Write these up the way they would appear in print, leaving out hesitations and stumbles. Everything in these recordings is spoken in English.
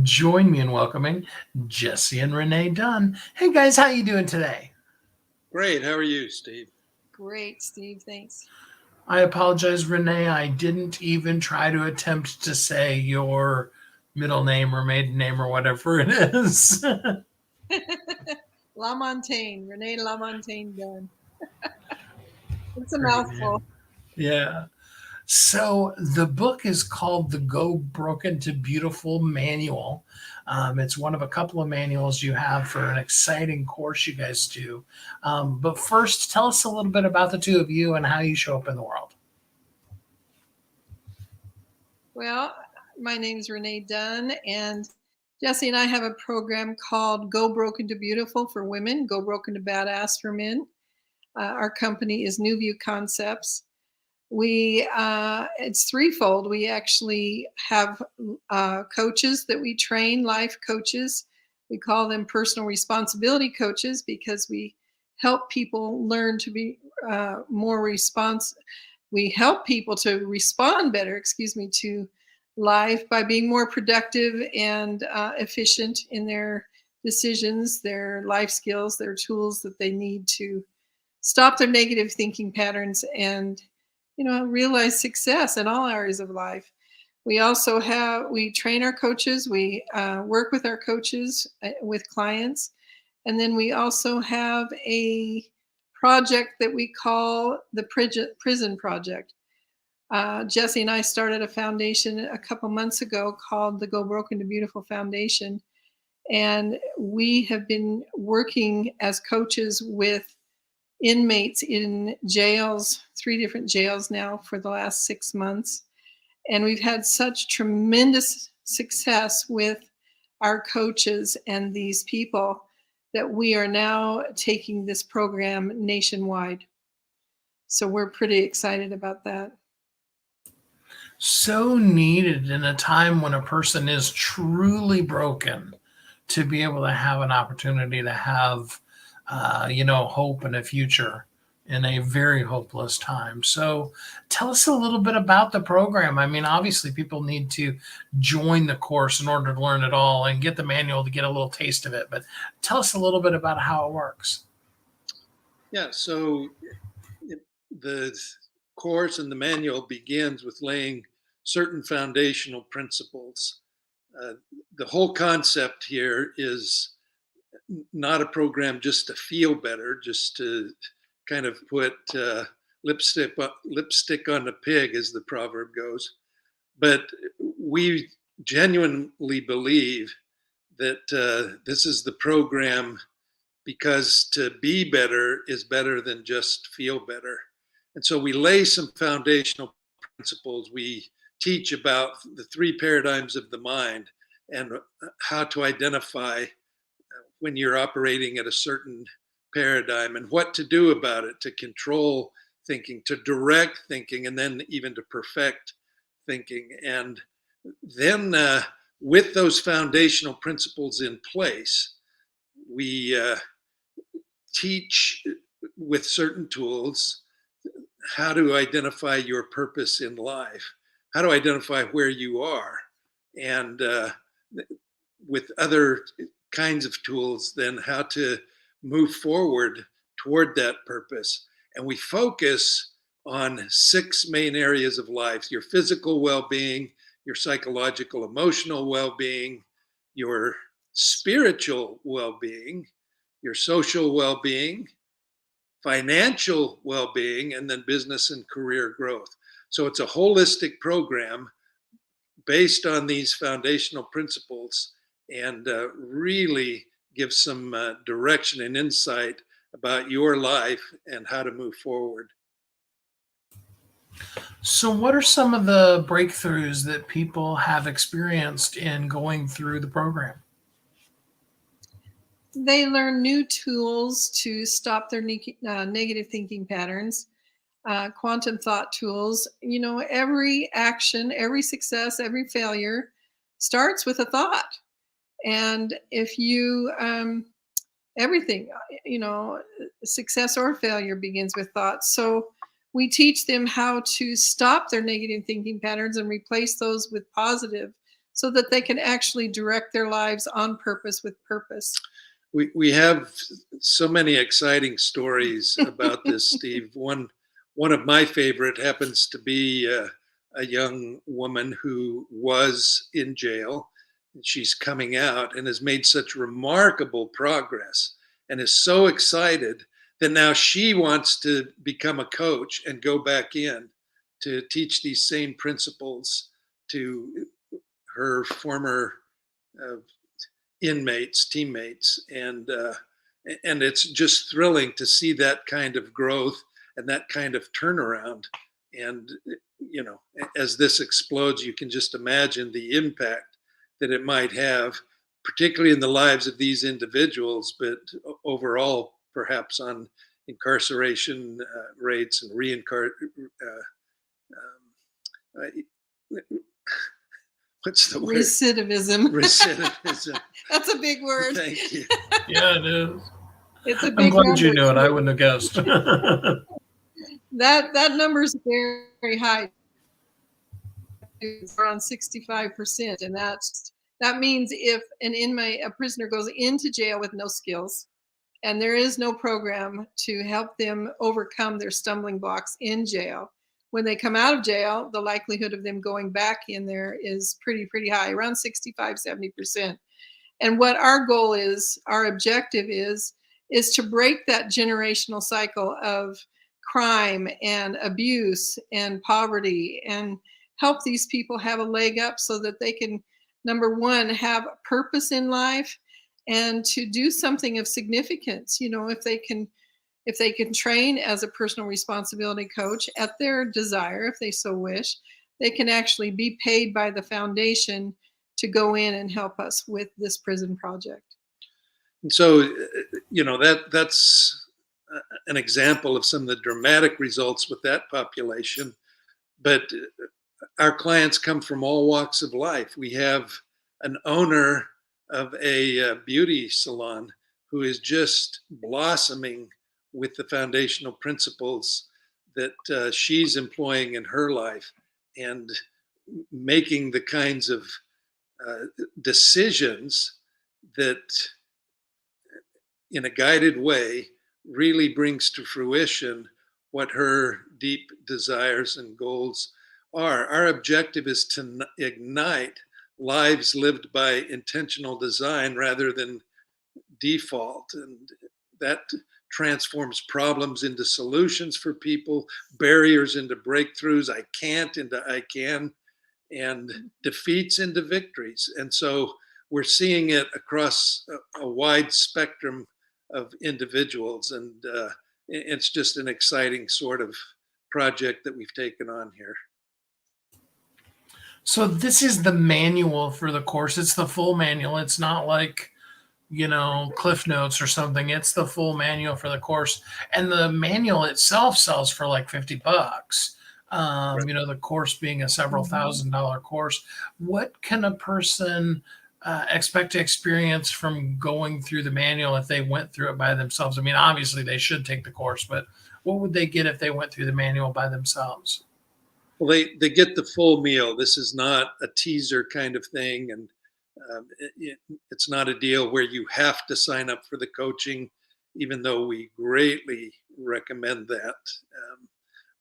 Join me in welcoming Jesse and Renee Dunn. Hey guys, how you doing today? Great. How are you, Steve? Great, Steve. Thanks. I apologize, Renee. I didn't even try to attempt to say your middle name or maiden name or whatever it is. LaMontagne, Renee LaMontagne Dunn. It's a Great name. mouthful. Yeah. So the book is called The Go Broken to Beautiful Manual. It's one of a couple of manuals you have for an exciting course you guys do. But first, tell us a little bit about the two of you and how you show up in the world. Well, my name is Renee Dunn, and Jesse and I have a program called Go Broken to Beautiful for women, Go Broken to Badass for men. Our company is New View Concepts. It's threefold. We actually have coaches that we train, life coaches. We call them personal responsibility coaches because we help people learn to be more responsive. We help people to respond better, to life by being more productive and efficient in their decisions, their life skills, their tools that they need to stop their negative thinking patterns and realize success in all areas of life. We train our coaches, we work with our coaches with clients, and then we also have a project that we call the prison project. Jesse and I started a foundation a couple months ago called the Go Broken to Beautiful Foundation, and we have been working as coaches with inmates in jails, 3 different jails now for the last 6 months. And we've had such tremendous success with our coaches and these people that we are now taking this program nationwide. So we're pretty excited about that. So needed in a time when a person is truly broken to be able to have an opportunity to have, hope and a future in a very hopeless time. So tell us a little bit about the program. I mean, obviously, people need to join the course in order to learn it all and get the manual to get a little taste of it. But tell us a little bit about how it works. Yeah. So the course and the manual begins with laying certain foundational principles. The whole concept here is not a program just to feel better, just to kind of put lipstick on the pig, as the proverb goes. But we genuinely believe that this is the program because to be better is better than just feel better. And so we lay some foundational principles. We teach about the 3 paradigms of the mind and how to identify when you're operating at a certain paradigm and what to do about it to control thinking, to direct thinking, and then even to perfect thinking. And then with those foundational principles in place, we teach with certain tools how to identify your purpose in life, how to identify where you are, and with other kinds of tools, then how to move forward toward that purpose. And we focus on 6 main areas of life: your physical well-being, your psychological, emotional well-being, your spiritual well-being, your social well-being, financial well-being, and then business and career growth. So it's a holistic program based on these foundational principles and really gives some direction and insight about your life and how to move forward. So, what are some of the breakthroughs that people have experienced in going through the program? They learn new tools to stop their negative thinking patterns, quantum thought tools. Every action, every success, every failure starts with a thought. And if you, everything, success or failure begins with thoughts. So we teach them how to stop their negative thinking patterns and replace those with positive so that they can actually direct their lives on purpose with purpose. We have so many exciting stories about this, Steve. One of my favorite happens to be a young woman who was in jail. She's coming out and has made such remarkable progress and is so excited that now she wants to become a coach and go back in to teach these same principles to her former uh, inmates, teammates, and it's just thrilling to see that kind of growth and that kind of turnaround. And you know, as this explodes, you can just imagine the impact that it might have, particularly in the lives of these individuals, but overall, perhaps on incarceration rates and what's the word? Recidivism. Recidivism. That's a big word. Thank you. Yeah, it is. It's a I'm big glad number. you knew it. I wouldn't have guessed. That number is very, very high. It's around 65%, and that means if a prisoner goes into jail with no skills, and there is no program to help them overcome their stumbling blocks in jail, when they come out of jail, the likelihood of them going back in there is pretty high, around 65-70%. And what our goal is, our objective is to break that generational cycle of crime and abuse and poverty, and help these people have a leg up so that they can, number one, have a purpose in life and to do something of significance. You know, if they can train as a personal responsibility coach at their desire, if they so wish, they can actually be paid by the foundation to go in and help us with this prison project. And so, you know, that's an example of some of the dramatic results with that population. But our clients come from all walks of life. We have an owner of a beauty salon who is just blossoming with the foundational principles that she's employing in her life, and making the kinds of decisions that, in a guided way, really brings to fruition what her deep desires and goals are. Our objective is to ignite lives lived by intentional design rather than default. And that transforms problems into solutions for people, barriers into breakthroughs, I can't into I can, and defeats into victories. And so we're seeing it across a wide spectrum of individuals. And it's just an exciting sort of project that we've taken on here. So this is the manual for the course. It's the full manual. It's not like, you know, Cliff Notes or something. It's the full manual for the course. And the manual itself sells for like $50. Right. You know, the course being a several $1,000 course. What can a person expect to experience from going through the manual if they went through it by themselves? I mean, obviously they should take the course, but what would they get if they went through the manual by themselves? Well, they get the full meal. This is not a teaser kind of thing, and it's not a deal where you have to sign up for the coaching, even though we greatly recommend that.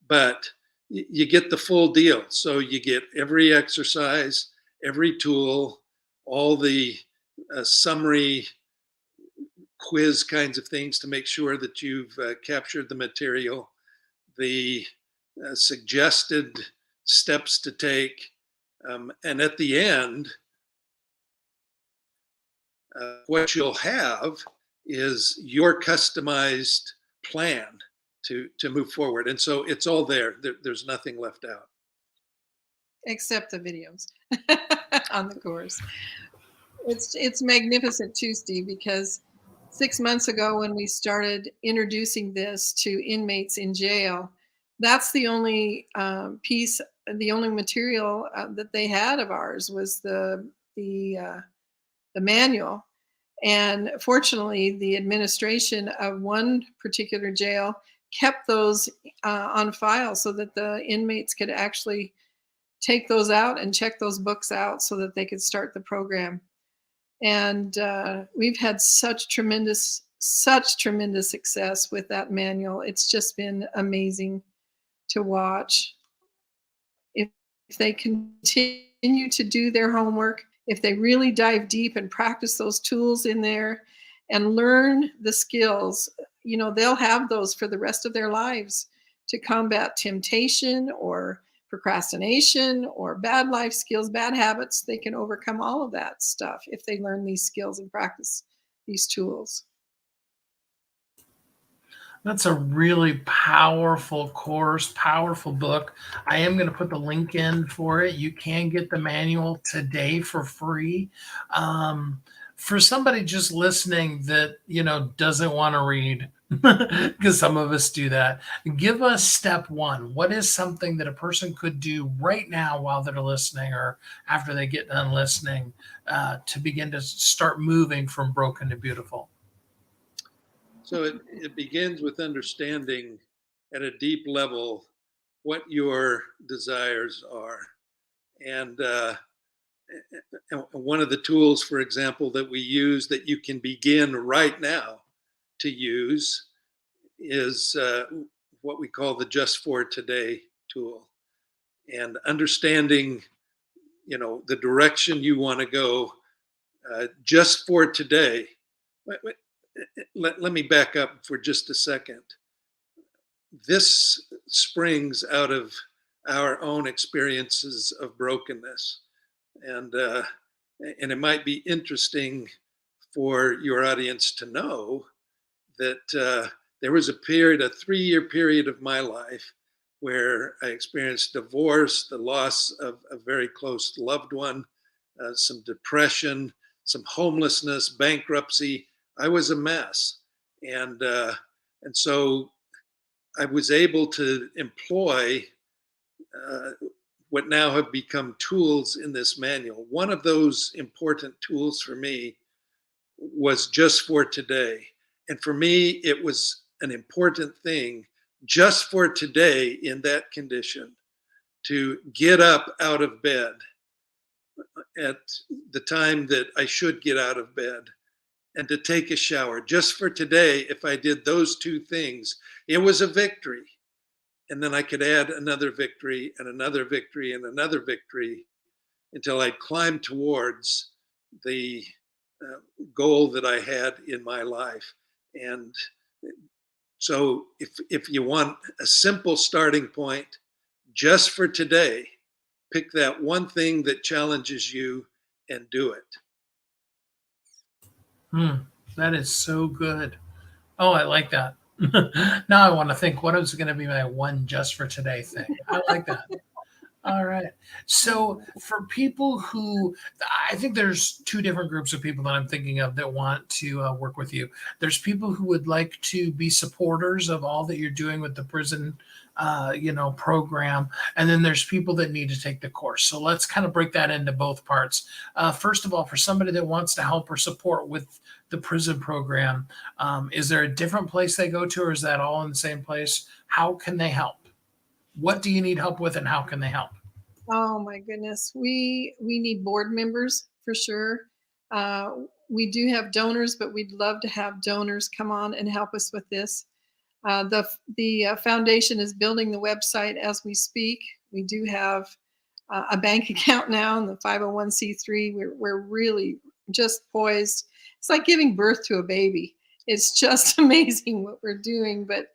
But you get the full deal. So you get every exercise, every tool, all the summary quiz kinds of things to make sure that you've captured the material, the suggested steps to take, and at the end, what you'll have is your customized plan to move forward. And so it's all there's nothing left out. Except the videos on the course. It's magnificent too, Steve, because 6 months ago when we started introducing this to inmates in jail, that's the only piece, the only material that they had of ours was the manual. And fortunately, the administration of one particular jail kept those on file so that the inmates could actually take those out and check those books out so that they could start the program. And we've had such tremendous success with that manual. It's just been amazing to watch. If they continue to do their homework, if they really dive deep and practice those tools in there and learn the skills, they'll have those for the rest of their lives to combat temptation or procrastination or bad life skills, bad habits. They can overcome all of that stuff if they learn these skills and practice these tools. That's a really powerful course, powerful book. I am going to put the link in for it. You can get the manual today for free. For somebody just listening that, doesn't want to read, because some of us do that, give us step one. What is something that a person could do right now while they're listening or after they get done listening to begin to start moving from broken to beautiful? So it begins with understanding at a deep level what your desires are. And one of the tools, for example, that we use that you can begin right now to use is what we call the Just for Today tool. And understanding, the direction you want to go just for today. Let me back up for just a second. This springs out of our own experiences of brokenness. And it might be interesting for your audience to know that there was a 3-year period of my life where I experienced divorce, the loss of a very close loved one, some depression, some homelessness, bankruptcy. I was a mess. And so I was able to employ what now have become tools in this manual. One of those important tools for me was Just for Today. And for me, it was an important thing just for today in that condition to get up out of bed at the time that I should get out of bed and to take a shower. Just for today, if I did those two things, it was a victory. And then I could add another victory and another victory and another victory until I'd climbed towards the goal that I had in my life. And so if you want a simple starting point, just for today, pick that one thing that challenges you and do it. That is so good. Oh, I like that. Now I want to think what is going to be my one just for today thing. I like that. All right. So for people who, I think there's two different groups of people that I'm thinking of that want to work with you. There's people who would like to be supporters of all that you're doing with the prison, program. And then there's people that need to take the course. So let's kind of break that into both parts. First of all, for somebody that wants to help or support with the prison program, is there a different place they go to, or is that all in the same place? How can they help? What do you need help with, and how can they help? Oh my goodness, we need board members for sure. We do have donors, but we'd love to have donors come on and help us with this. The foundation is building the website as we speak. We do have a bank account now in the 501c3. We're really just poised. It's like giving birth to a baby. It's just amazing what we're doing, but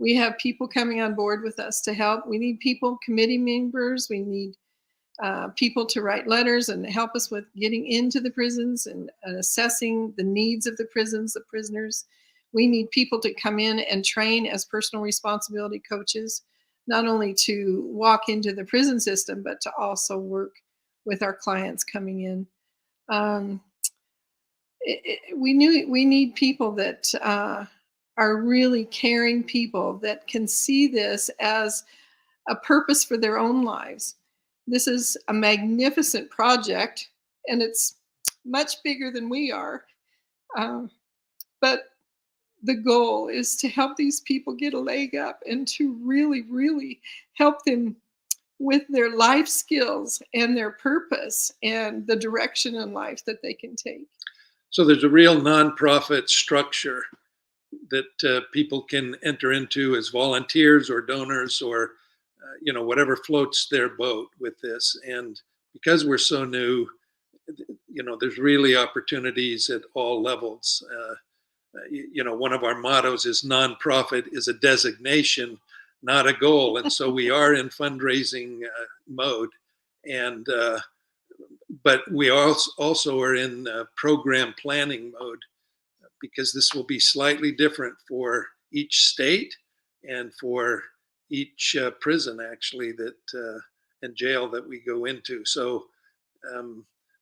we have people coming on board with us to help. We need people, committee members. We need people to write letters and help us with getting into the prisons and assessing the needs of the prisons, the prisoners. We need people to come in and train as personal responsibility coaches, not only to walk into the prison system, but to also work with our clients coming in. We need people that are really caring people that can see this as a purpose for their own lives. This is a magnificent project, and it's much bigger than we are. But the goal is to help these people get a leg up and to really, really help them with their life skills and their purpose and the direction in life that they can take. So there's a real nonprofit structure that people can enter into as volunteers or donors or whatever floats their boat with this. And because we're so new, there's really opportunities at all levels. One of our mottos is nonprofit is a designation, not a goal. And so we are in fundraising mode. And but we also are in program planning mode, because this will be slightly different for each state and for each prison, actually, that and jail that we go into. So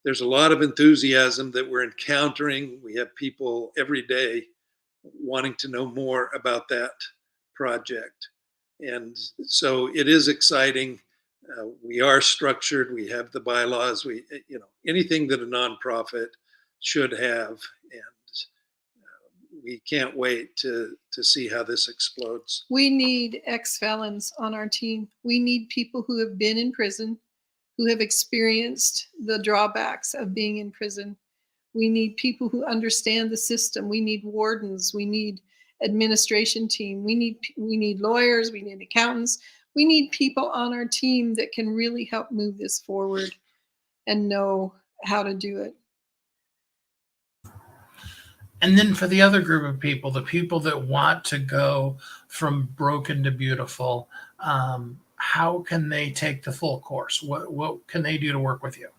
there's a lot of enthusiasm that we're encountering. We have people every day wanting to know more about that project. And so it is exciting. We are structured. We have the bylaws. Anything that a nonprofit should have. And we can't wait to see how this explodes. We need ex-felons on our team. We need people who have been in prison, who have experienced the drawbacks of being in prison. We need people who understand the system. We need wardens. We need administration team. We need lawyers. We need accountants. We need people on our team that can really help move this forward and know how to do it. And then for the other group of people, the people that want to go from broken to beautiful, how can they take the full course? What can they do to work with you?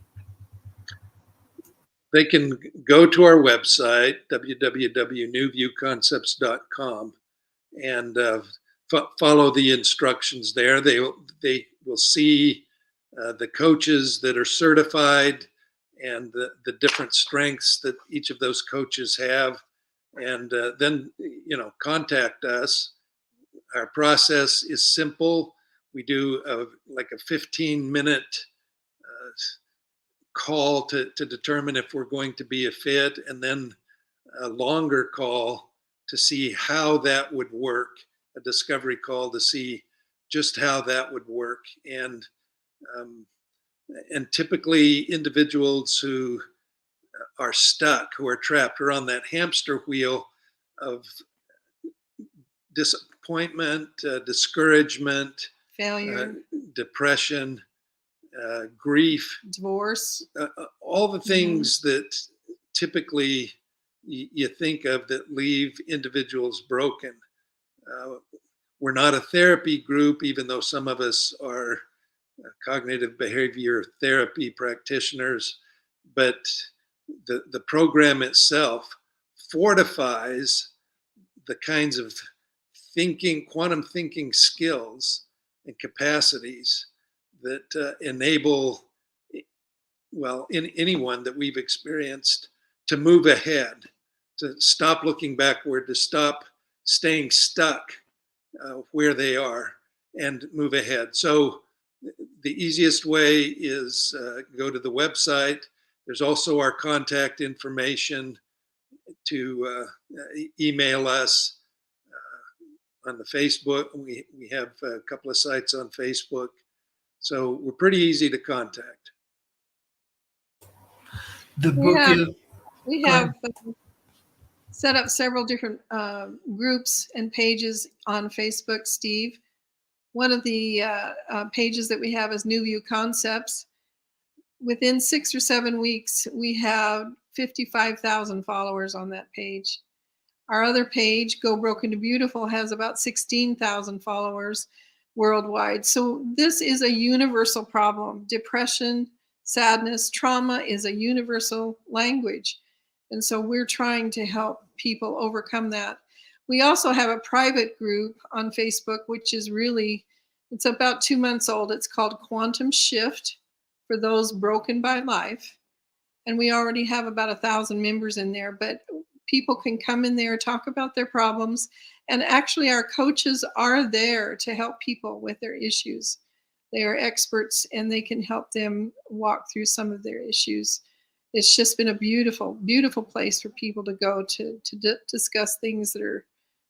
They can go to our website, www.newviewconcepts.com, and follow the instructions there. They will see the coaches that are certified and the different strengths that each of those coaches have, and then contact us. Our process is simple. We do a 15-minute call to determine if we're going to be a fit, and then a longer call to see how that would work, a discovery call to see just how that would work. And typically individuals who are stuck, who are trapped, are on that hamster wheel of disappointment, discouragement, failure, depression, grief, divorce, all the things that typically you think of that leave individuals broken. We're not a therapy group, even though some of us are cognitive behavior therapy practitioners, but the program itself fortifies the kinds of quantum thinking skills and capacities that enable, in anyone that we've experienced, to move ahead, to stop looking backward, to stop staying stuck where they are, and move ahead. So the easiest way is go to the website. There's also our contact information to email us on the Facebook. We have a couple of sites on Facebook. So we're pretty easy to contact. The book we have set up several different groups and pages on Facebook, Steve. One of the pages that we have is New View Concepts. Within 6 or 7 weeks, we have 55,000 followers on that page. Our other page, Go Broken to Beautiful, has about 16,000 followers worldwide. So this is a universal problem. Depression, sadness, trauma is a universal language. And so we're trying to help people overcome that. We also have a private group on Facebook, which is it's about 2 months old. It's called Quantum Shift for those broken by life. And we already have about 1,000 members in there, but people can come in there, talk about their problems. And actually our coaches are there to help people with their issues. They are experts and they can help them walk through some of their issues. It's just been a beautiful, beautiful place for people to go to discuss things that are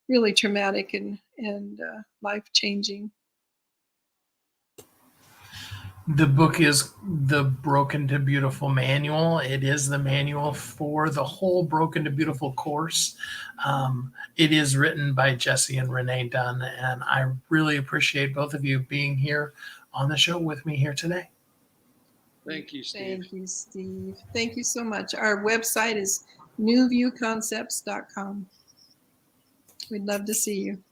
really traumatic and life-changing. The book is the Broken to Beautiful manual. It is the manual for the whole Broken to Beautiful course. It is written by Jesse and Renee Dunn, and I really appreciate both of you being here on the show with me here today. Thank you, Steve. Thank you, Steve. Thank you so much. Our website is newviewconcepts.com. We'd love to see you.